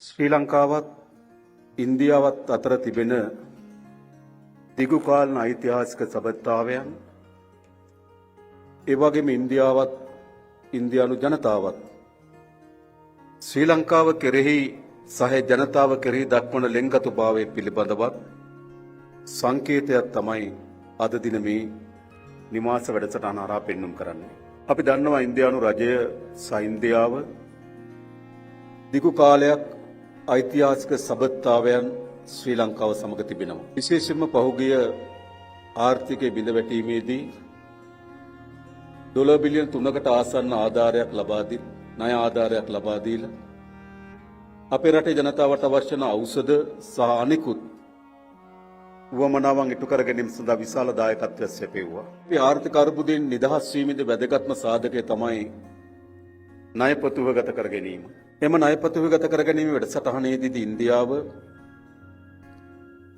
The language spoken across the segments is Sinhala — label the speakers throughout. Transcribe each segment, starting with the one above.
Speaker 1: ශ්‍රී ලංකාවත් ඉන්දියාවත් අතර තිබෙන දිගු කාලීන ඓතිහාසික සබඳතාවයන් ඒ වගේම ඉන්දියාවත් ඉන්දියානු ජනතාවත් ශ්‍රී ලංකාව කෙරෙහි සහ ජනතාව කෙරෙහි දක්වන ලෙන්ගතුභාවය පිළිබඳවත් සංකේතයක් තමයි අද දින මේ නිවාස වැඩසටහන හරහා පෙන්වුම් කරන්නේ. අපි දන්නවා ඉන්දියානු රජය සහ ඉන්දියාව දිගු කාලයක් ඓතිහාසික සබඳතාවයන් ශ්‍රී ලංකාව සමග තිබෙනවා. විශේෂයෙන්ම පහුගිය ආර්ථිකයේ බිඳ වැටීමේදී $3 බිලියන 3කට ආසන්න ආධාරයක් ලබා දී ණය ආධාරයක් ලබා දීලා අපේ රටේ ජනතාවට අවශ්‍ය වන ඖෂධ සහ අනිකුත් වමනාවන් ඉටු කර ගැනීම සඳහා විශාල දායකත්වයක් සැපෙව්වා. මේ ආර්ථික අර්බුදයෙන් නිදහස් වීමේදී වැදගත්ම සාධකය තමයි ණය ප්‍රතිවගත කර ගැනීම. එම ණය ප්‍රතිවගත කර ගැනීම වැඩසටහනේදී ඉන්දියාව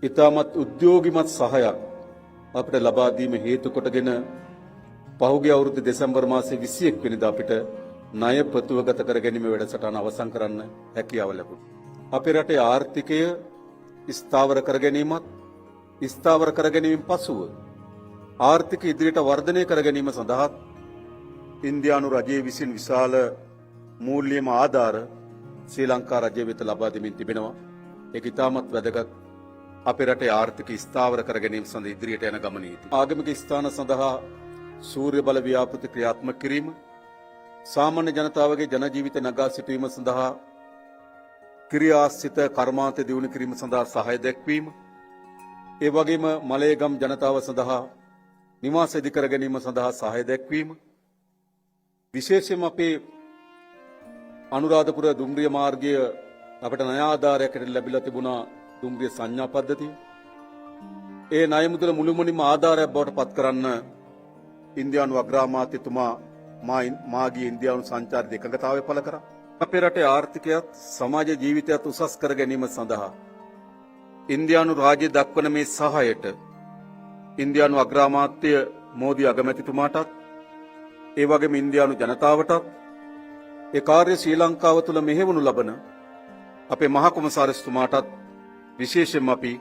Speaker 1: ඉතාමත් උද්‍යෝගිමත් සහයක් අපිට ලබා දීම හේතු කොටගෙන පහුගිය අවුරුදු දෙසැම්බර් මාසයේ 21 වෙනිදා අපිට ණය ප්‍රතිවගත කර ගැනීම වැඩසටහන අවසන් කරන්න හැකියාව ලැබුණා. අපේ රටේ ආර්ථිකය ස්ථාවර කර ගැනීමත් ස්ථාවර කර ගැනීමෙන් පසුව ආර්ථික ඉදිරියට වර්ධනය කර ගැනීම සඳහා ඉන්දියානු රජයේ විසින් විශාල මූල්‍යම ආධාර ශ්‍රී ලංකා රජය වෙත ලබා දෙමින් තිබෙනවා. ඒක ඉතාමත් වැදගත් අපේ රටේ ආර්ථික ස්ථාවර කර ගැනීම සඳහා ඉදිරියට යන ගමනේදී ආගමික ස්ථාන සඳහා සූර්ය බල ව්‍යාපෘති ක්‍රියාත්මක කිරීම, සාමාන්‍ය ජනතාවගේ ජන ජීවිත නගා සිටුවීම සඳහා ක්‍රියාසිත කර්මාන්ත දියුණු කිරීම සඳහා සහාය දැක්වීම, ඒ වගේම මලයගම් ජනතාව සඳහා නිවාස ඉදි කර ගැනීම සඳහා සහාය දැක්වීම, විශේෂයෙන්ම අපේ අනුරාධපුර දුම්රිය මාර්ගය අපට ණය ආධාරයකට ලැබිලා තිබුණා දුම්රිය සංඥා පද්ධතිය. ඒ ණය මුදල මුළුමනින්ම ආධාරයක් බවට පත් කරන්න ඉන්දියානු අග්‍රාමාත්‍යතුමා මාගේ ඉන්දියානු සංචාරක එකඟතාවය පළ කරා. අපේ රටේ ආර්ථිකයත් සමාජ ජීවිතයත් උසස් කර ගැනීම සඳහා ඉන්දියානු රාජ්‍ය දක්වන මේ සහායට ඉන්දියානු අග්‍රාමාත්‍ය මෝදි අගමැතිතුමාටත් ඒ වගේම ඉන්දියානු ජනතාවටත් ඒ කාර්ය ශ්‍රී ලංකාව තුළ මෙහෙවනු ලබන අපේ මහා කොමසාරිස්තුමාටත් විශේෂයෙන්ම අපි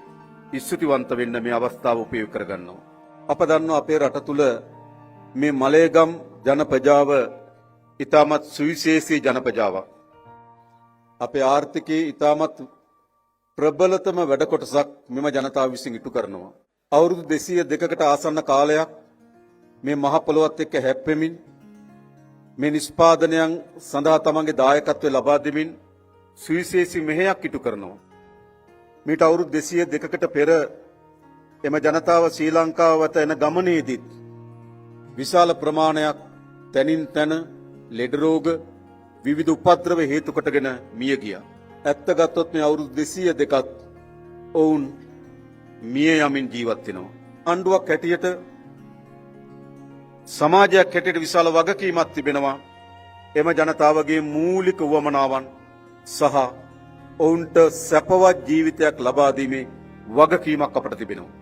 Speaker 1: ස්තුතිවන්ත වෙන්න මේ අවස්ථාව උපයෝග කරගන්නවා. අප දන්නවා අපේ රට තුළ මේ මලයගම් ජන ප්‍රජාව ඉතාමත් සුවිශේෂී ජන ප්‍රජාවක්. අපේ ආර්ථිකයේ ඉතාමත් ප්‍රබලතම වැඩ කොටසක් මෙම ජනතාව විසින් ඉටු කරනවා. අවුරුදු 202කට ආසන්න කාලයක් මේ මහ පොළොවත් එක්ක හැප්පෙමින් මේ නිෂ්පාදනයන් සඳහා තමන්ගේ දායකත්වය ලබා දෙමින් සුවිශේෂී මෙහෙයක් ඉටු කරනවා. මීට අවුරුදු 202කට පෙර එම ජනතාව ශ්‍රී ලංකාව වෙත එන ගමනේදීත් විශාල ප්‍රමාණයක් තැනින් තැන ලෙඩ රෝග විවිධ උපද්‍රව හේතු කොටගෙන මිය ගියා. ඇත්ත ගත්තොත් මේ අවුරුදු 202ත් ඔවුන් මිය යමින් ජීවත් වෙනවා. ආණ්ඩුවක් හැටියට සමාජයක් හැටියට විශාල වගකීමක් තිබෙනවා. එම ජනතාවගේ මූලික වමනාවන් සහ ඔවුන්ට සැපවත් ජීවිතයක් ලබා දීමේ වගකීමක් අපට තිබෙනවා.